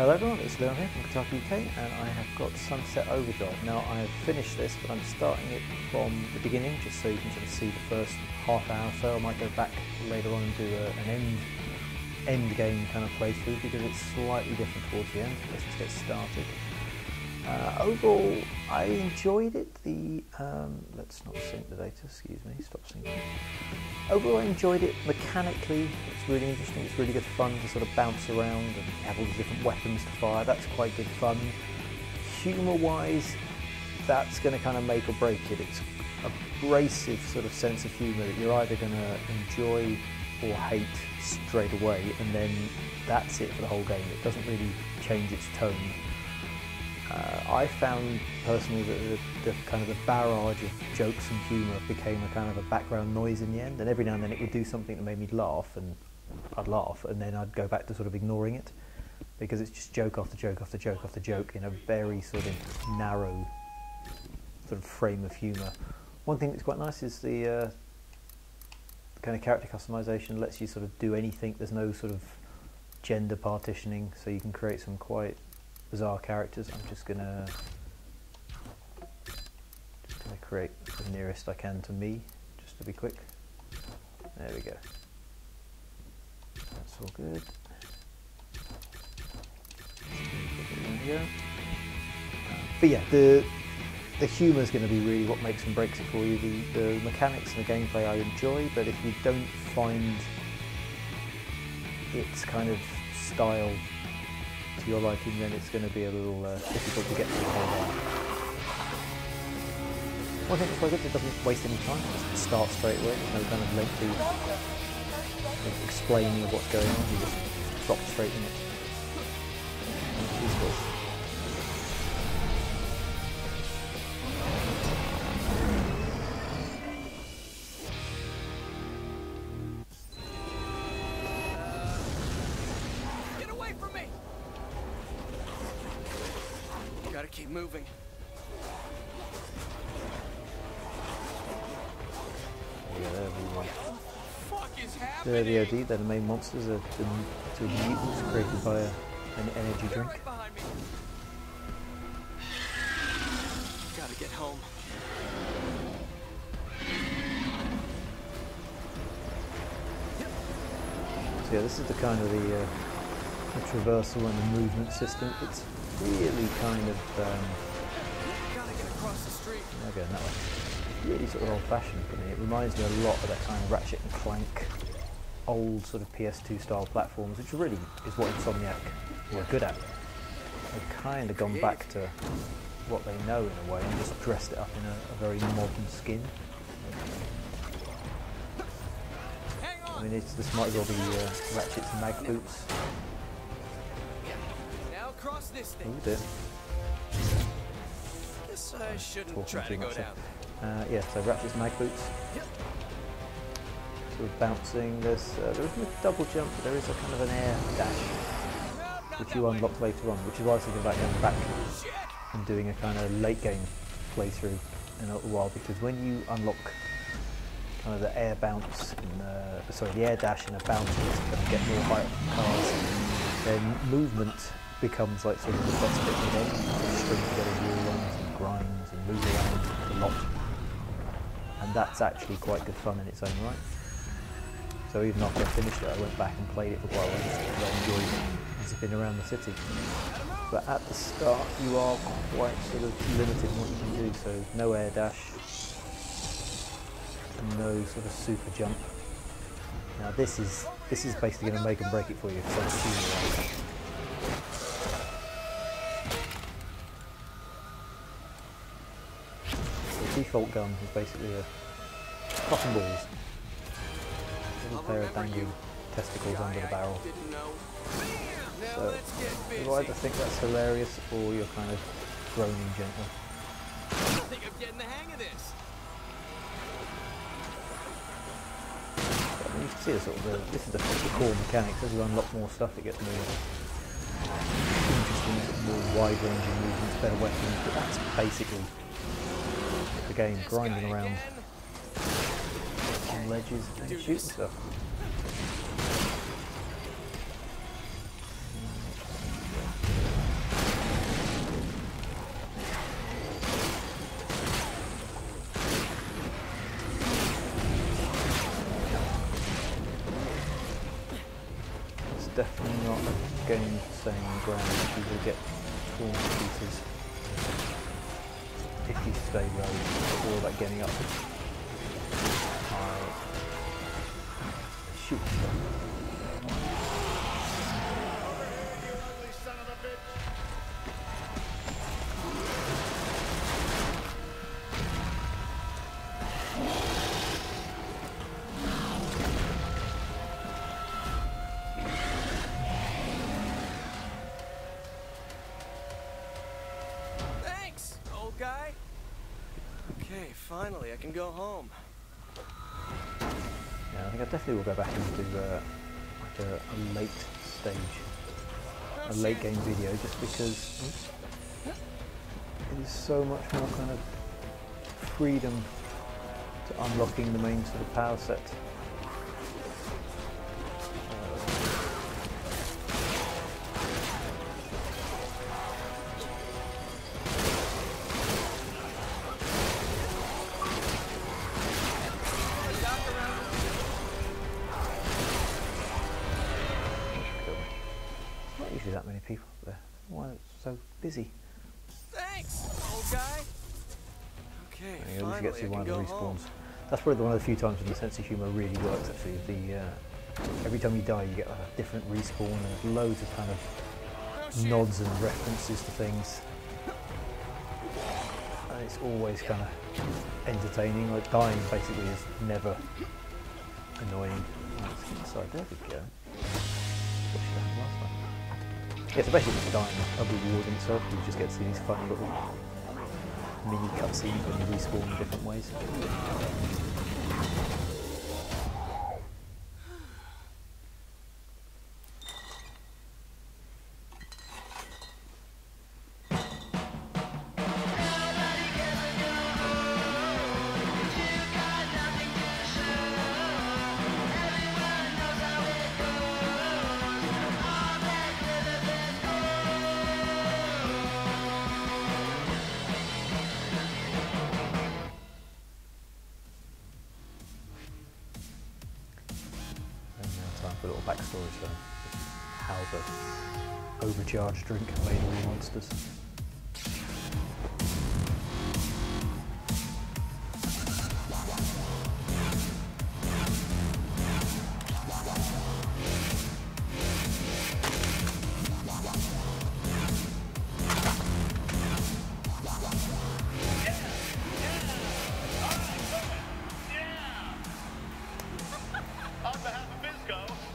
Hello everyone, it's Leon here from Kotaku UK and I have got Sunset Overdrive. Now I have finished this but I'm starting it from the beginning just so you can sort of see the first half hour or so. I might go back later on and do an end game kind of playthrough because it's slightly different towards the end. Let's just get started. Overall, I enjoyed it. Let's not sync the data, excuse me, stop syncing. Overall, I enjoyed it mechanically. It's really interesting, it's really good fun to sort of bounce around and have all the different weapons to fire. That's quite good fun. Humour-wise, that's going to kind of make or break it. It's abrasive sort of sense of humour that you're either going to enjoy or hate straight away, and then that's it for the whole game. It doesn't really change its tone. I found personally that the kind of the barrage of jokes and humour became a kind of a background noise in the end, and every now and then it would do something that made me laugh, and I'd laugh, and then I'd go back to sort of ignoring it, because it's just joke after joke after joke after joke in a very sort of narrow sort of frame of humour. One thing that's quite nice is the kind of character customization lets you sort of do anything. There's no sort of gender partitioning, so you can create some quite bizarre characters. I'm just gonna create the nearest I can to me, just to be quick. There we go. That's all good. There we go. But yeah, the humour is going to be really what makes and breaks it for you. The mechanics and the gameplay I enjoy, but if you don't find its kind of style to your liking, then it's going to be a little difficult to get through the whole game. One thing that's quite good, it doesn't waste any time, it just starts straight away. There's no kind of lengthy explaining of what's going on, you just drop straight in it. Gotta keep moving. Yeah, there we go. Fuck is happening? The OD, they're the main monsters, are the mutants created by an energy drink. Right behind me. Gotta get home. So yeah, this is the kind of the traversal and the movement system. It's really kind of Gotta get across the street. going that way. Really sort of old-fashioned for me. It reminds me a lot of that kind of Ratchet and Clank, old sort of PS2 style platforms, which really is what Insomniac were good at. They've kind of gone back to what they know in a way and just dressed it up in a very modern skin. I mean, this might as well be Ratchet's mag boots. Now cross this thing. Oh dear. Guess I shouldn't try to go down. Yeah, so Ratchet's mag boots. Sort of bouncing. There isn't a double jump, but there is a kind of an air dash, which you unlock later on, which is why I was thinking about going back and doing a kind of late game playthrough in a little while, because when you unlock kind of the air bounce, and the air dash and a bounce to kind of get more height from cars, then movement becomes like sort of the best bit of the game. You string together wall runs and grinds and move around a lot, and that's actually quite good fun in its own right. So even after I finished it, I went back and played it for a while and just enjoyed zipping around the city. But at the start, you are quite sort of limited in what you can do. So no air dash, and no sort of super jump. Now this is basically going to make and break it for you. The default gun is basically a cotton balls. Little pair of dangling testicles under the barrel. So you either think that's hilarious or you're kind of groaning gently. I think I'm getting the hang of this. I mean, you can see this is the core mechanics. As you unlock more stuff, it gets more interesting, more wide-ranging movements, better weapons. But that's basically the game, grinding around on ledges and shooting stuff. definitely not a game for staying on the ground. You will get torn to pieces if you stay low. It's all about getting up high. Shoot stuff. Thanks, old guy. Okay, finally I can go home. Yeah, I think I definitely will go back and do like a late stage, a late game video, just because it is so much more kind of freedom to unlocking the main sort of power set. Not usually that many people up there. Why is it so busy? Thanks, old guy. Okay, At least you get to see one of the go respawns. home. That's probably one of the few times when the sense of humour really works. Actually, every time you die, you get a different respawn, and there's loads of kind of nods and references to things, and it's always kind of entertaining. Like dying basically is never annoying. Let's get inside there. We go. What should happen last time? Yeah, so basically dying is a reward in itself. You just get to see these funny little mini cutscenes when you respawn in different ways. Time for a little backstory, so how the overcharged drink made all the monsters.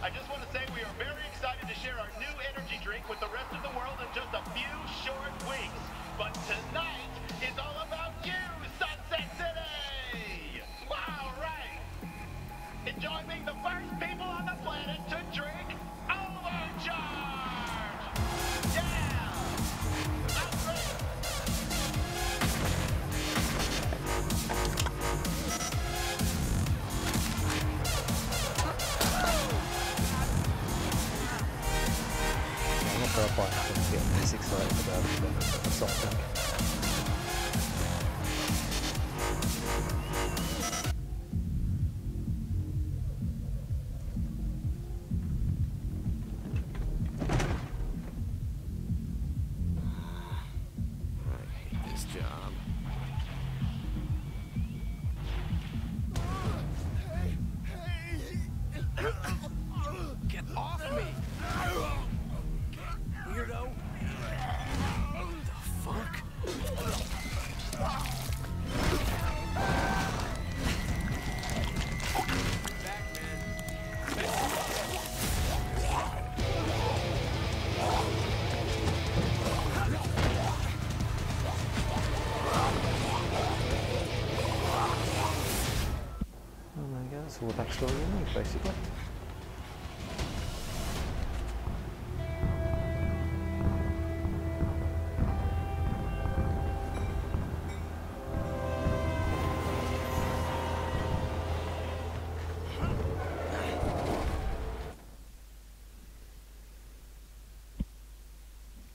I just want to say we are very excited to share our new energy drink with the rest of the world in just a few short weeks. But tonight is all about you, Sunset City! Wow, right! Enjoy being the first people on the planet to drink Overcharge! Yeah! That's great! I'm not quite getting this excited about a soft drink. I hate this job. Get off me! Weirdo! What the fuck? Back, man. Oh my god, that's all the backstory you need, basically.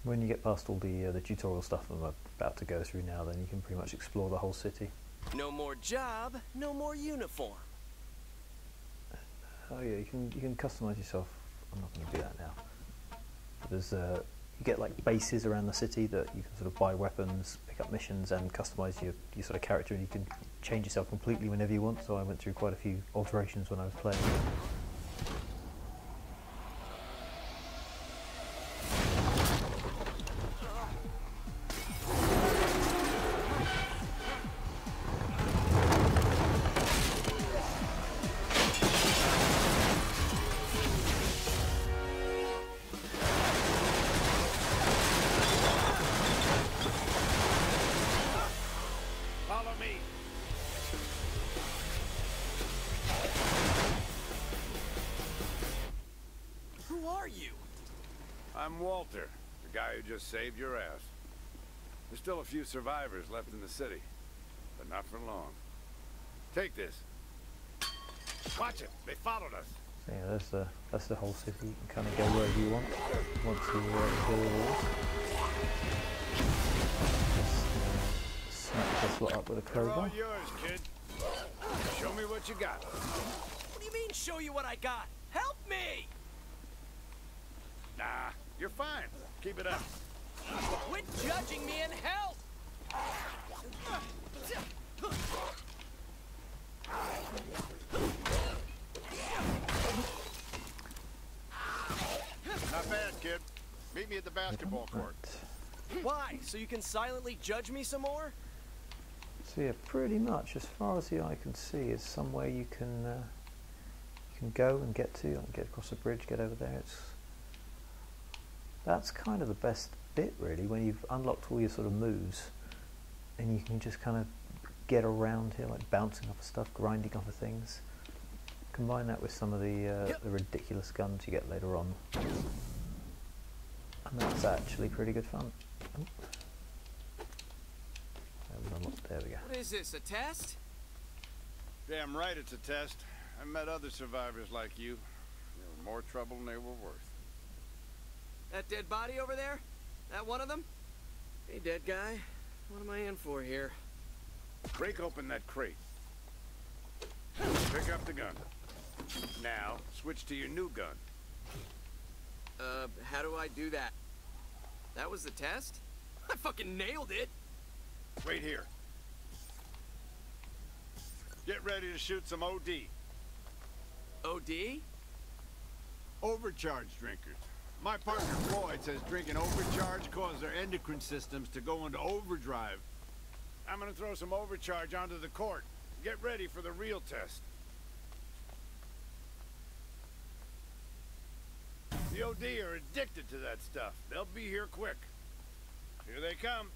When you get past all the tutorial stuff I'm about to go through now, then you can pretty much explore the whole city. No more job, no more uniform. Oh yeah, you can customize yourself I'm not going to do that now. There's you get like bases around the city that you can sort of buy weapons, pick up missions, and customize your sort of character, and you can change yourself completely whenever you want. So I went through quite a few alterations when I was playing. I'm Walter, the guy who just saved your ass. There's still a few survivors left in the city, but not for long. Take this. Watch it, they followed us. So yeah, that's the whole city. You can kind of go wherever you want once you kill the walls. Just smack this lot up with a They're crowbar. all yours, kid. Show me what you got. What do you mean, show you what I got? Help me! Nah, you're fine. Keep it up. Quit judging me and help! Not bad, kid. Meet me at the basketball court. Why? So you can silently judge me some more? So yeah, pretty much as far as the eye can see is somewhere you can go and get to, like get across the bridge, get over there. That's kind of the best bit really, when you've unlocked all your sort of moves and you can just kind of get around here, like bouncing off of stuff, grinding off of things. Combine that with some of the ridiculous guns you get later on, and that's actually pretty good fun. Oh. There we go. What is this, a test? Damn right it's a test. I met other survivors like you. They were more trouble than they were worth. That dead body over there? That one of them? Hey, dead guy. What am I in for here? Break open that crate. Pick up the gun. Now, switch to your new gun. How do I do that? That was the test? I fucking nailed it! Wait here. Get ready to shoot some OD. OD? Overcharge drinkers. My partner Floyd says drinking overcharge causes their endocrine systems to go into overdrive. I'm gonna throw some overcharge onto the court. Get ready for the real test. The OD are addicted to that stuff. They'll be here quick. Here they come.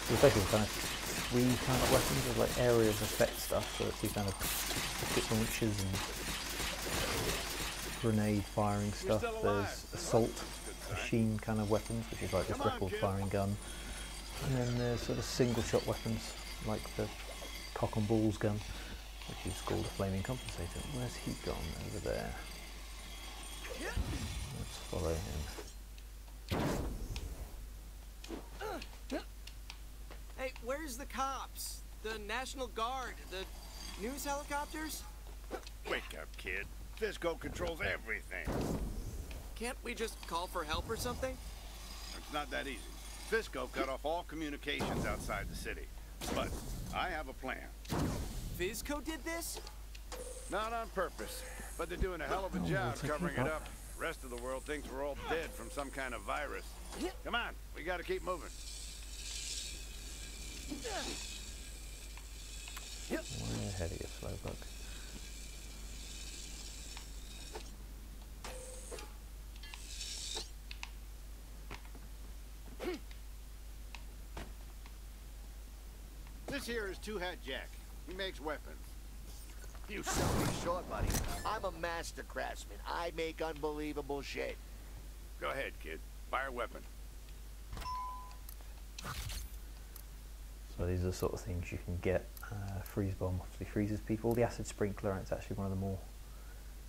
There's basically kind of three kind of weapons, there's like area of effect stuff, so it's your kind of rocket launchers and grenade firing stuff. There's assault machine kind of weapons, which is like this record firing gun. And then there's sort of single shot weapons, like the cock and balls gun, which is called a flaming compensator. Where's he gone? Over there. Let's follow him. Hey, where's the cops? The National Guard? The news helicopters? Wake up, kid. Fisco controls everything. Can't we just call for help or something? It's not that easy. Fisco cut off all communications outside the city. But I have a plan. Fisco did this? Not on purpose, but they're doing a hell of a job covering it up. The rest of the world thinks we're all dead from some kind of virus. Come on, we gotta keep moving. Way ahead of you, Slowbug. This here is Two Hat Jack. He makes weapons. You sell me short, buddy. I'm a master craftsman. I make unbelievable shit. Go ahead, kid. Fire a weapon. So these are the sort of things you can get. Freeze bomb obviously freezes people. The acid sprinkler, it's actually one of the more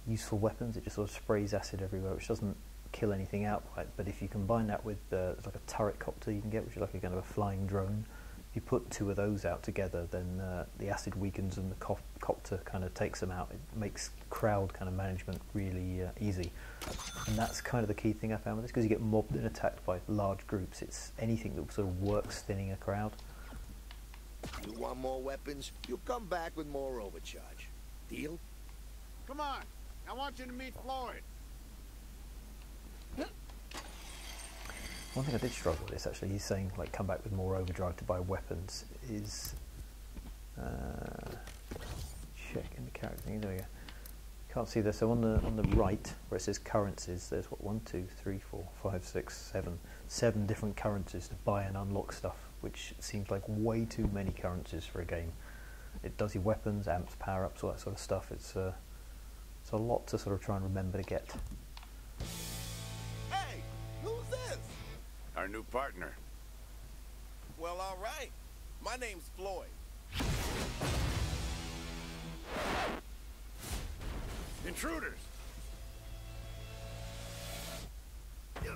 useful weapons. It just sort of sprays acid everywhere, which doesn't kill anything outright, but if you combine that with there's like a turret copter you can get, which is like a kind of a flying drone. If you put two of those out together, then the acid weakens and the copter kind of takes them out. It makes crowd kind of management really easy. And that's kind of the key thing I found with this, because you get mobbed and attacked by large groups. It's anything that sort of works thinning a crowd. You want more weapons? You'll come back with more overcharge. Deal? Come on. I want you to meet Floyd. One thing I did struggle with this, actually, he's saying like come back with more overdrive to buy weapons, is check in the character thing. There we go. Can't see this. So on the right where it says currencies, there's what 1, 2, 3, 4, 5, 6, 7 different currencies to buy and unlock stuff, which seems like way too many currencies for a game. It does your weapons, amps, power ups, all that sort of stuff. It's a lot to sort of try and remember to get. Hey, who's this? Our new partner. Well, all right. My name's Floyd. Intruders! This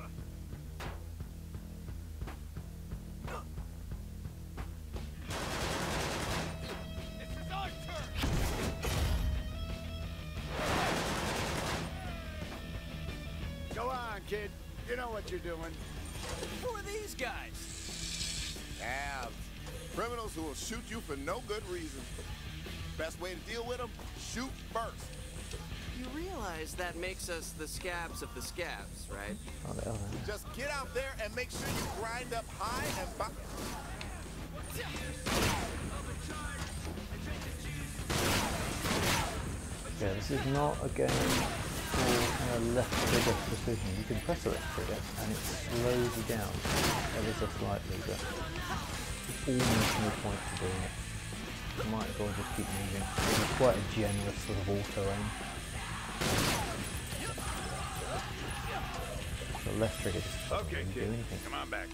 is our turn! Go on, kid. You know what you're doing. Who are these guys? Abs. Criminals who will shoot you for no good reason. Best way to deal with them? Shoot first. You realize that makes us the scabs of the scabs, right? Oh, they are there. Just get out there and make sure you grind up high and back. Yeah, this is not a game for kind of left trigger precision. You can press the left trigger and it slows you down ever so slightly, but there's almost no point to doing it. You might as well just keep moving. It's quite a generous sort of auto aim. The left trigger just doesn't Okay, really do kid. anything. Come on back.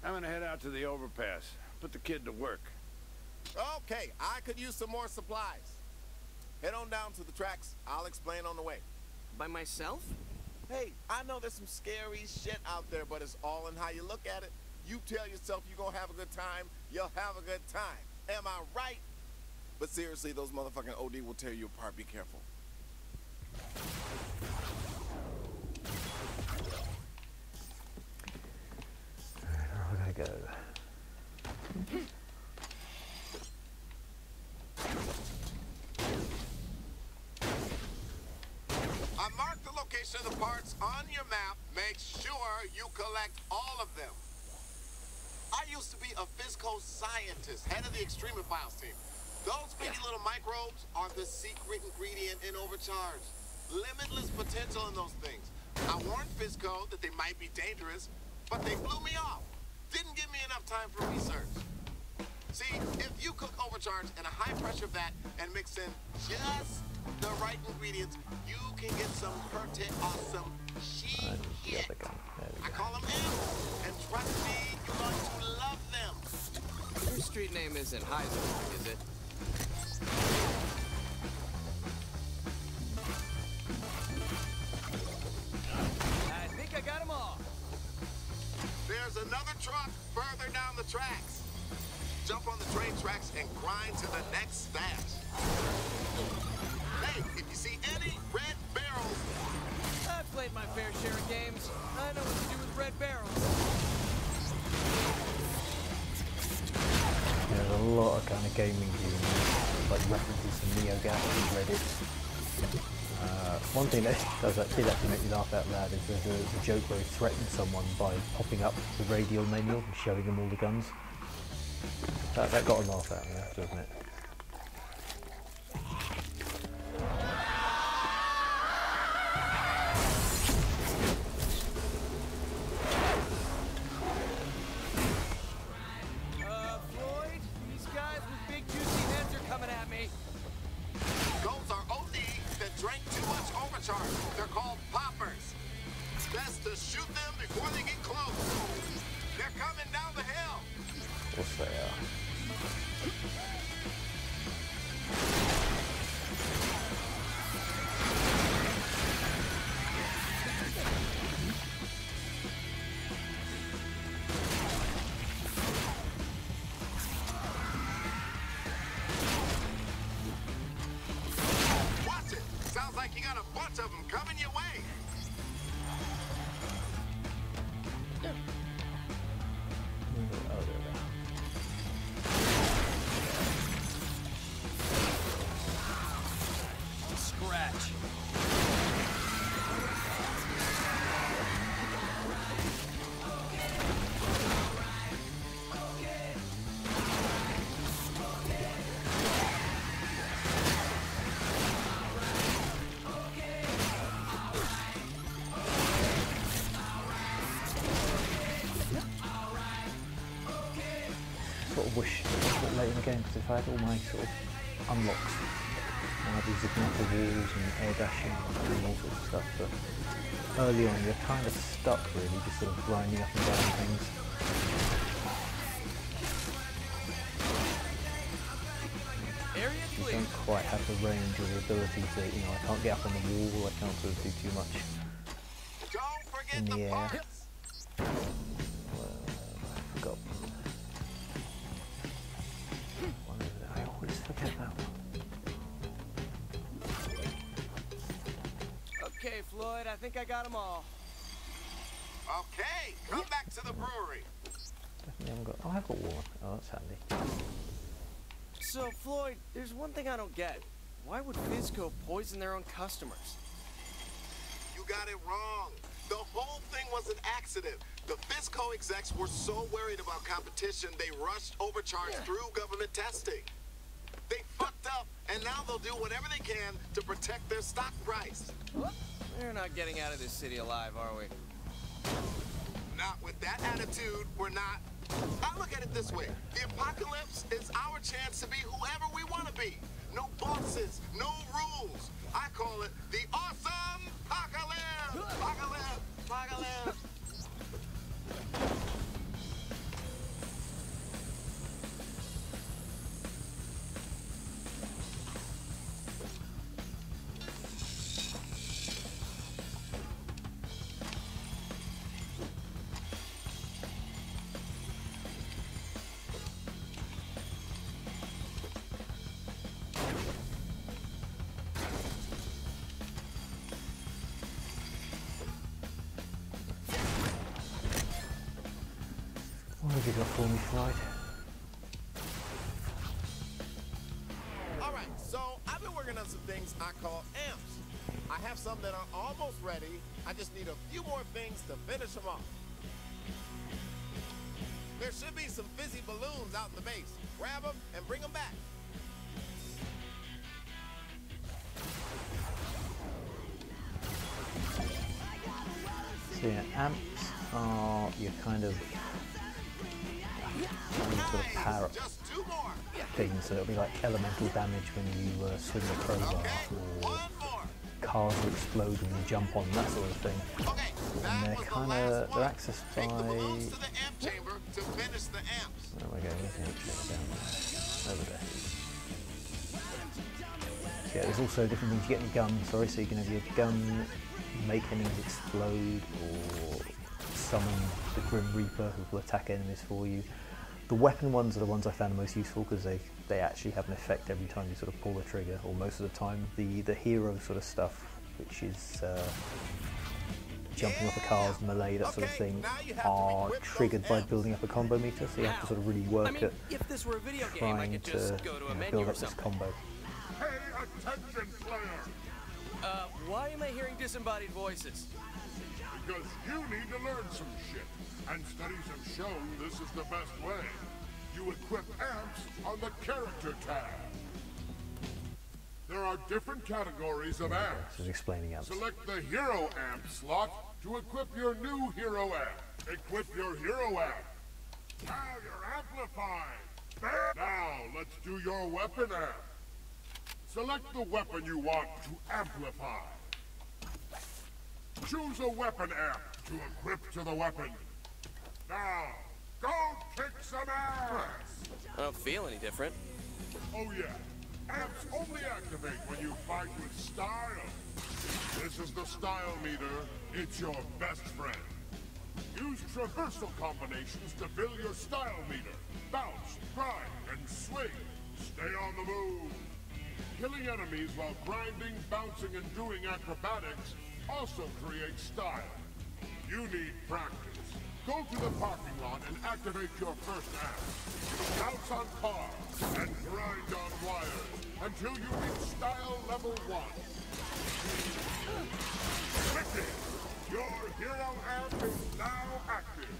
I'm gonna head out to the overpass. Put the kid to work. Okay, I could use some more supplies. Head on down to the tracks. I'll explain on the way. By myself? Hey, I know there's some scary shit out there, but it's all in how you look at it. You tell yourself you're gonna have a good time, you'll have a good time. Am I right? But seriously, those motherfucking OD will tear you apart. Be careful. Where am I gonna go? I marked the location of the parts on your map. Make sure you collect all of them. I used to be a physical scientist, head of the Extremophiles team. Those bitty little microbes are the secret ingredient in Overcharge. Limitless potential in those things. I warned Fizco that they might be dangerous, but they blew me off. Didn't give me enough time for research. See, if you cook Overcharge in a high-pressure vat and mix in just the right ingredients, you can get some pretty awesome shit. The other gun. There we I go. call them in, and trust me, you're going to love them. Your street name isn't Heisenberg, is it? I think I got them all. There's another truck further down the tracks. Jump on the train tracks and grind to the next stash. Hey, if you see any red barrels, I've played my fair share of games. I know what to do with red barrels. There's a lot of kind of gaming humor, like references to NeoGAF and Reddit. One thing that did actually make me laugh out loud is there's a joke where he threatened someone by popping up the radial menu and showing them all the guns. That got a laugh out of me, I have to admit. Floyd, these guys with big juicy heads are coming at me. those are OD that drank too much overcharge. They're called poppers. Best to shoot them before they get close. coming down the hill. Of course they are. Watch it. Sounds like you got a bunch of them coming your way. Oh, there we are. Scratch. Sort of wish it was a bit late in the game, because if I had all my sort of unlocks, I had these igniter walls and air dashing and all sorts of stuff, but early on you're kind of stuck really, just sort of grinding up and down things. Area You clear. don't quite have the range or the ability to, you know, I can't get up on the wall, I can't sort of do too much Don't forget in the the air. parts. I forgot. One over there. I always forget that one. Okay, Floyd, I think I got them all. Okay, come back to the brewery. Definitely haven't got. Oh, I've got one. Oh, that's handy. So, Floyd, there's one thing I don't get. Why would Fizco poison their own customers? You got it wrong. The whole thing was an accident. The Fizco execs were so worried about competition, they rushed overcharge through government testing. They fucked up, and now they'll do whatever they can to protect their stock price. We're not getting out of this city alive, are we? Not with that attitude, we're not. I look at it this way. The apocalypse is our chance to be whoever we want to be. No bosses, no rules. I call it the awesome apocalypse. Apocalypse. Apocalypse. What have you got for me, Floyd? All right, so I've been working on some things I call amps. I have some that are almost ready. I just need a few more things to finish them off. There should be some fizzy balloons out in the base. Grab them and bring them back. So yeah, amps are your kind of sort of power up Just two more. things, so it'll be like elemental damage when you swing the crowbar, Okay, or one more. cars will explode when you jump on, that sort of thing. Okay, And that they're was the kind last of, one. they're accessed by, Take the balloons to the amp chamber to finish the amps. where am I going? Where's the amp chamber? Down there. Over there. So yeah, there's also different things. You get your gun, sorry, so you can have your gun make enemies explode, or summon the Grim Reaper who will attack enemies for you. The weapon ones are the ones I found the most useful, because they actually have an effect every time you sort of pull the trigger, or most of the time. The hero sort of stuff, which is jumping off a car's melee, that sort of thing, are triggered by building up a combo meter, so you have to sort of really work I mean, at if this were a video game, I trying could to just go to a menu build or up this something. combo. Pay attention, player! Why am I hearing disembodied voices? Because you need to learn some shit. And studies have shown this is the best way. You equip amps on the character tab. There are different categories of amps. This is explaining amps. Select the hero amp slot to equip your new hero amp. Equip your hero amp. Now you're amplified. Now let's do your weapon amp. Select the weapon you want to amplify. Choose a weapon amp to equip to the weapon. Now, Go kick some ass! I don't feel any different. Oh yeah, amps only activate when you fight with style. This is the style meter. It's your best friend. Use traversal combinations to fill your style meter. Bounce, grind, and swing. Stay on the move. Killing enemies while grinding, bouncing, and doing acrobatics also creates style. You need practice. Go to the parking lot and activate your first amp. Bounce on cars and grind on wires until you reach style level 1. Wicked! Your hero amp is now active.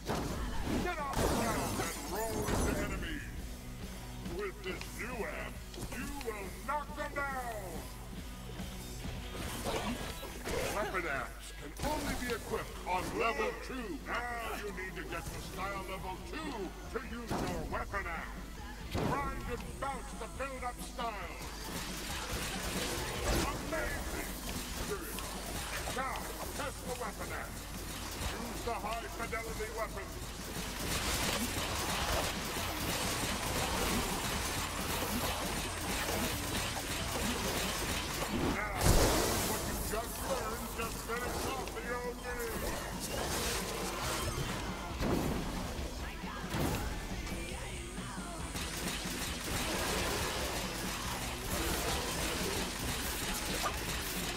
Get off the ground and roll into enemies. With this new amp, you will knock them down. Weapon amps can only be equipped on level 2. Now you need to get to style level 2 to use your weapon amp. Grind and bounce to build up style. Amazing! Now, test the weapon amp. Use the high fidelity weapon. Now, what you just learned, just finish off the OD.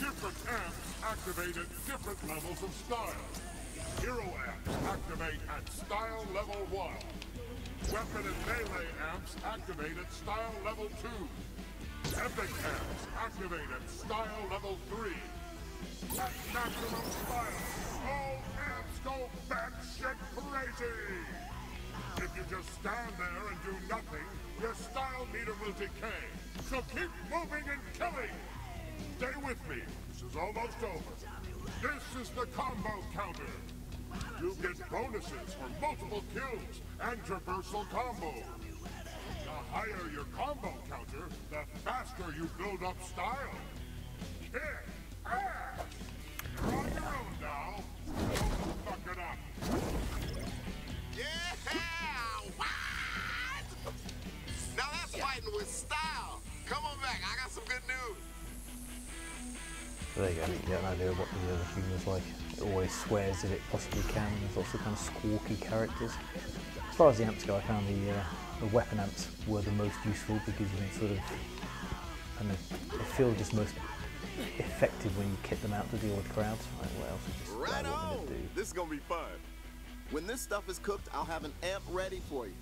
Different amps activate at different levels of style. Hero amps activate at style level 1. Weapon and melee amps activate at style level 2. Epic amps activate at style level 3. At maximum style, all amps go batshit crazy! If you just stand there and do nothing, your style meter will decay. So keep moving and killing! Stay with me, this is almost over. This is the combo counter. You get bonuses for multiple kills and traversal combos. The higher your combo counter, the faster you build up style. Kick ass! You're on your own now. Don't fuck it up. Yeah! What? Now that's fighting with style. Come on back, I got some good news. There you go, you get an idea of what the other humor's like. It always swears if it possibly can. There's lots of kind of squawky characters. As far as the amps go, I found the weapon amps were the most useful because you can sort of, I don't know, they feel just most effective when you kit them out to deal with crowds. Right, what else is just Right what on! I'm gonna do. This is gonna be fun. When this stuff is cooked, I'll have an amp ready for you.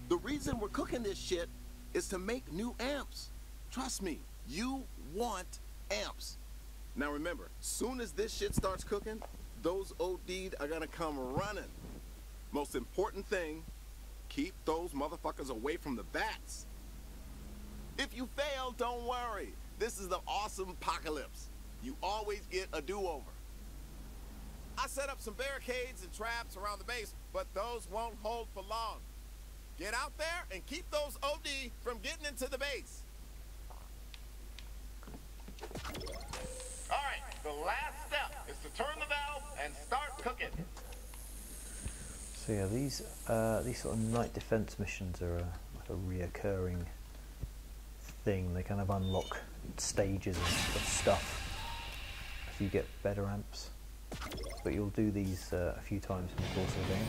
The reason we're cooking this shit is to make new amps. Trust me, you want amps. Now remember, soon as this shit starts cooking, those OD'd are gonna come running. Most important thing, keep those motherfuckers away from the bats. If you fail, don't worry. This is the awesome apocalypse. You always get a do-over. I set up some barricades and traps around the base, but those won't hold for long. Get out there and keep those OD from getting into the base. All right, the last step is to turn the valve and start cooking. So yeah, these sort of night defense missions are like a reoccurring thing. They kind of unlock stages of stuff as you get better amps. But you'll do these a few times in the course of the game.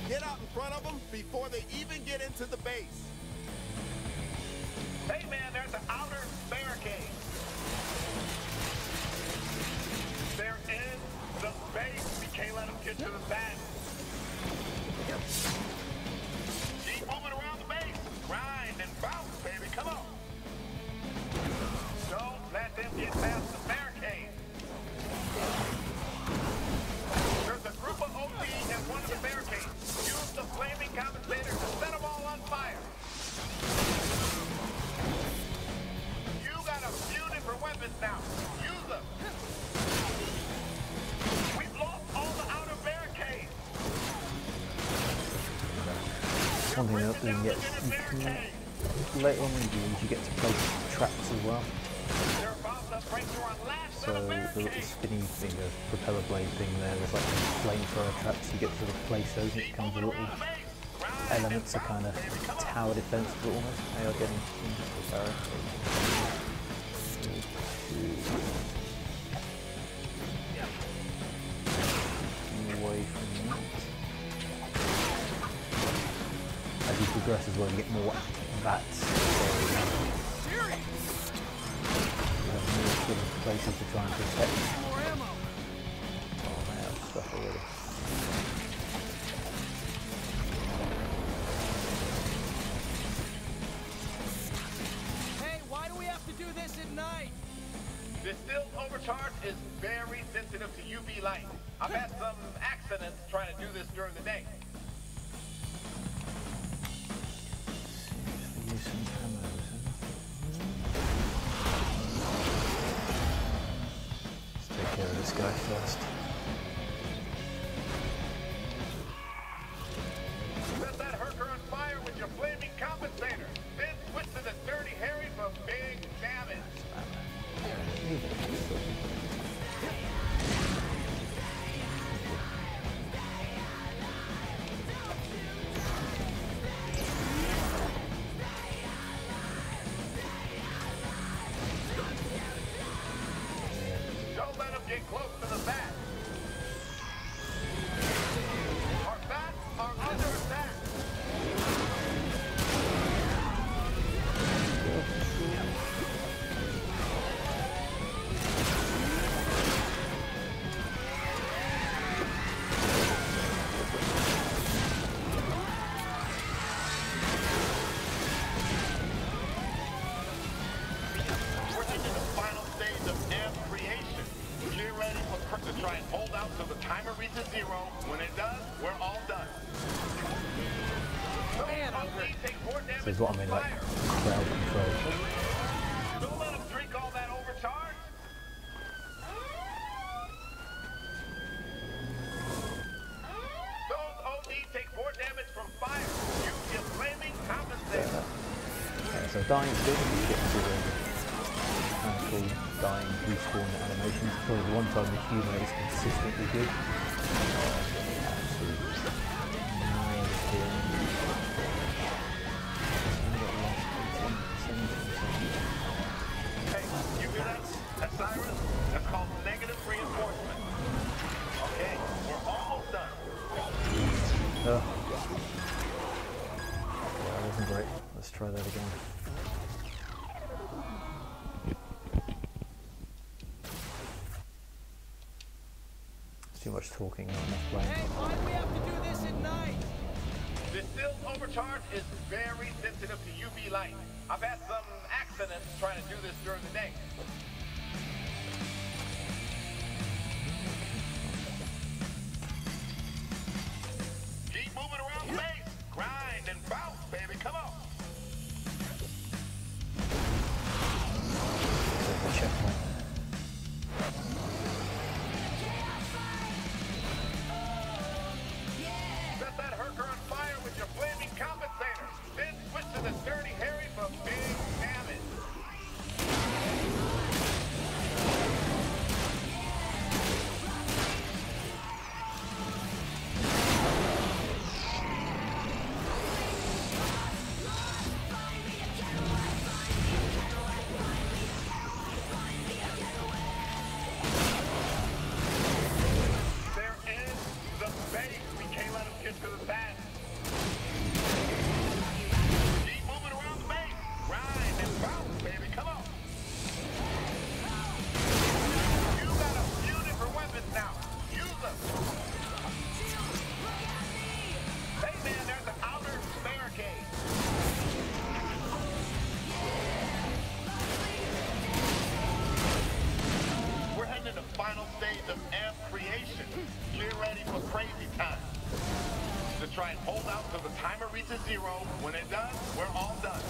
Get out in front of them before they even get into the base. Hey man, there's an outer barricade. They're in the base. We can't let them get to the back. Keep moving around the base. Grind and bounce, baby. Come on. Don't let them get past the barricade. There's a group of OP in one of the barricades. one thing that you can get, later on in the games you get to place traps as well. So the little spinny thing, the propeller blade thing there's like flamethrower traps, you get to sort of place those and it becomes a little elements of kind of tower defense, but almost they are getting into the barricade. Away from that. As you progress as well, you get more VATs. More sort of places to try and protect. Oh man, that's stuff already. Hey, why do we have to do this at night? Distilled overcharge is very sensitive to UV light. I've had some accidents trying to do this during the day. Use some camos, Let's take care of this guy first. Set that herker on fire with your flaming compensator. Then switch to the Dirty Harry for big damage. Don't let them get close to the bat. Our bats are under attack. We're into the final stage of amp creation. Get ready for Kirk to try and hold out till the timer reaches 0. When it does, we're all done. Man, I'm hurt. Take more damage This is what I from mean, like fire. crowd control. Don't let them drink all that overcharge. Those OD take more damage from fire. Use your flaming compensator. So dying is good, you get to the kind of cool dying respawn animations. Probably the one time the humour is consistently good. Absolute nails here. Hey, you hear that? That siren? That's called negative reinforcement. Okay, we're almost done. Oh. That wasn't great. Let's try that again. Too much talking, not enough playing. Hey, why do we have to do this at night? Distilled overcharge is very sensitive to UV light. I've had some accidents trying to do this during the day. Keep moving around the base. Grind and bounce, baby. Come on. There's a checkpoint. Set that herker on fire with your flaming compensator. Then switch to the Dirty Harry for big damage. There is the base. We can't let them get to the bat. Keep moving around the base. Grind and bounce, baby. Come on. You got a few different weapons now. Use them. Hey, man, there's an outer barricade. We're heading to the final stage of amp creation. Get ready for crazy time. To try and hold out till the timer reaches 0. When it does, we're all done.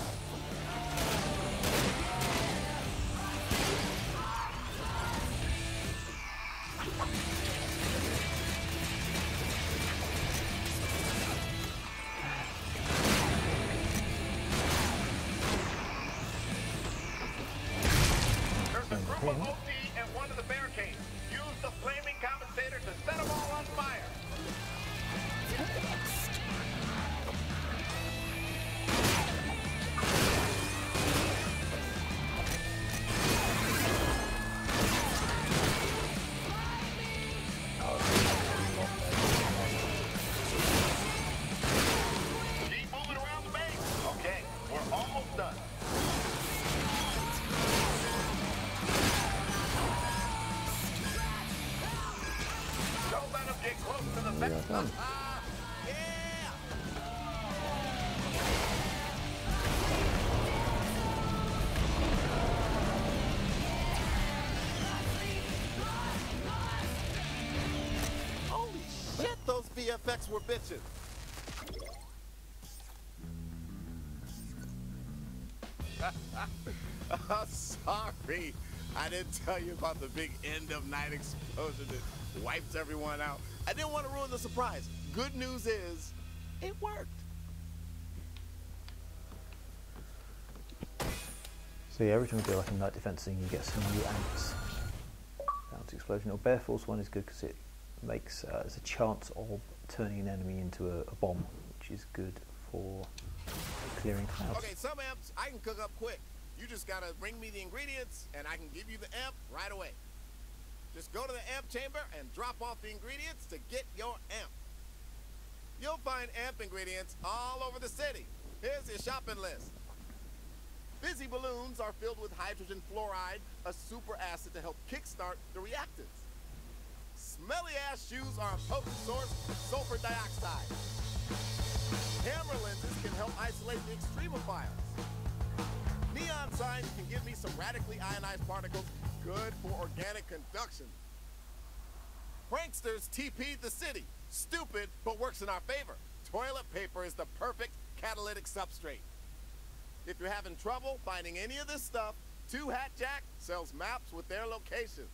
Put OT at one of the barricades. Use the flaming compensator to set them all on fire. Keep moving around the base. Okay, we're almost done. Don't let them get close to the base. Done. Holy shit, those VFX were bitches. Sorry. I didn't tell you about the big end of night explosion that wiped everyone out. I didn't want to ruin the surprise. Good news is, it worked. So yeah, every time you do like a night defense thing, you get some new amps. Bounce explosion. Or Bear Force one is good because it makes there's a chance of turning an enemy into a bomb, which is good for clearing clouds. Okay, some amps I can cook up quick. You just gotta bring me the ingredients and I can give you the amp right away. Just go to the amp chamber and drop off the ingredients to get your amp. You'll find amp ingredients all over the city. Here's your shopping list. Fizzy balloons are filled with hydrogen fluoride, a super acid to help kickstart the reactants. Smelly ass shoes are a potent source of sulfur dioxide. Camera lenses can help isolate the extremophiles. Neon signs can give me some radically ionized particles, good for organic conduction. Pranksters TP'd the city. Stupid, but works in our favor. Toilet paper is the perfect catalytic substrate. If you're having trouble finding any of this stuff, 2 Hat Jack sells maps with their location.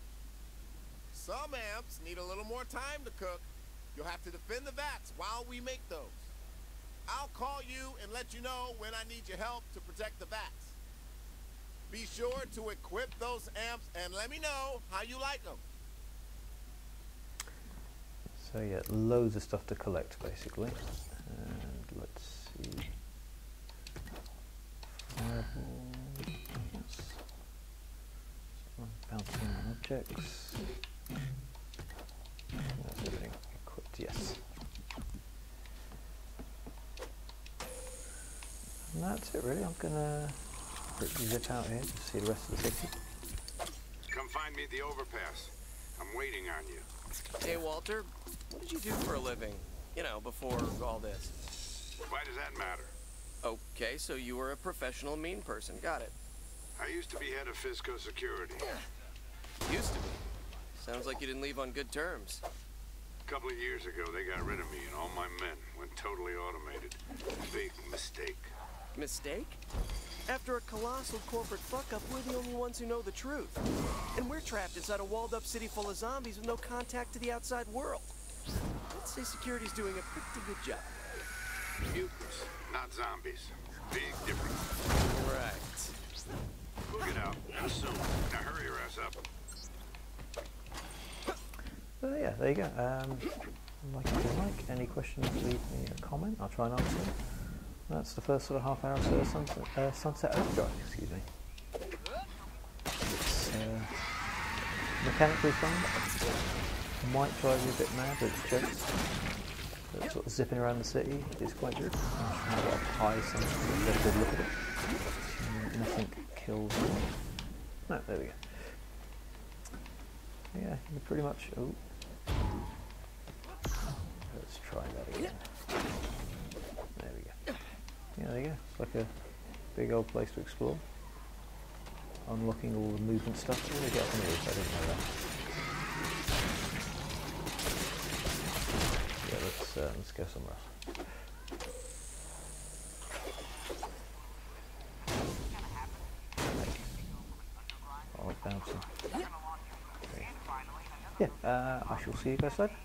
Some amps need a little more time to cook. You'll have to defend the vats while we make those. I'll call you and let you know when I need your help to protect the vats. Be sure to equip those amps and let me know how you like them. So yeah, loads of stuff to collect basically. And let's see. Fireball. Yes. Bouncing on objects. That's everything equipped, yes. And that's it really. I'm gonna quickly zip out here to see the rest of the city. Come find me at the overpass. I'm waiting on you. Hey, Walter, what did you do for a living? You know, before all this. Why does that matter? Okay, so you were a professional mean person. Got it. I used to be head of Fisco Security. Used to be. Sounds like you didn't leave on good terms. A couple of years ago, they got rid of me and all my men went totally automated. Big mistake. Mistake? After a colossal corporate fuck-up, we're the only ones who know the truth. And we're trapped inside a walled-up city full of zombies with no contact to the outside world. I'd say security's doing a pretty good job. Mutants, not zombies. Big difference. Right. We'll get out. Soon. Now hurry your ass up. So yeah, there you go. Like if you like, any questions, leave me a comment. I'll try and answer them. That's the first sort of half hour or so of Sunset Overdrive, excuse me. It's mechanically fun. Might drive you a bit mad with jokes. But sort of zipping around the city is quite good. I'll try to get up high something and get a good look at it. Nothing kills me. No, there we go. Yeah, you pretty much... Oh. Let's try that again. There we go. Yeah, there you go. It's like a big old place to explore. Unlocking all the movement stuff. I'm going to get up on the roof, I didn't know that. Yeah, let's go somewhere else. Oh, bouncing. Okay. Yeah, I shall see you guys later.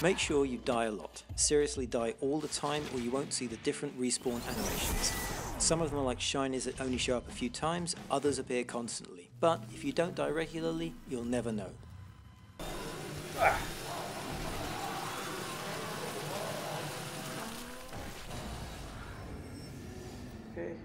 Make sure you die a lot. Seriously die all the time or you won't see the different respawn animations. Some of them are like shinies that only show up a few times, others appear constantly. But if you don't die regularly, you'll never know. Okay.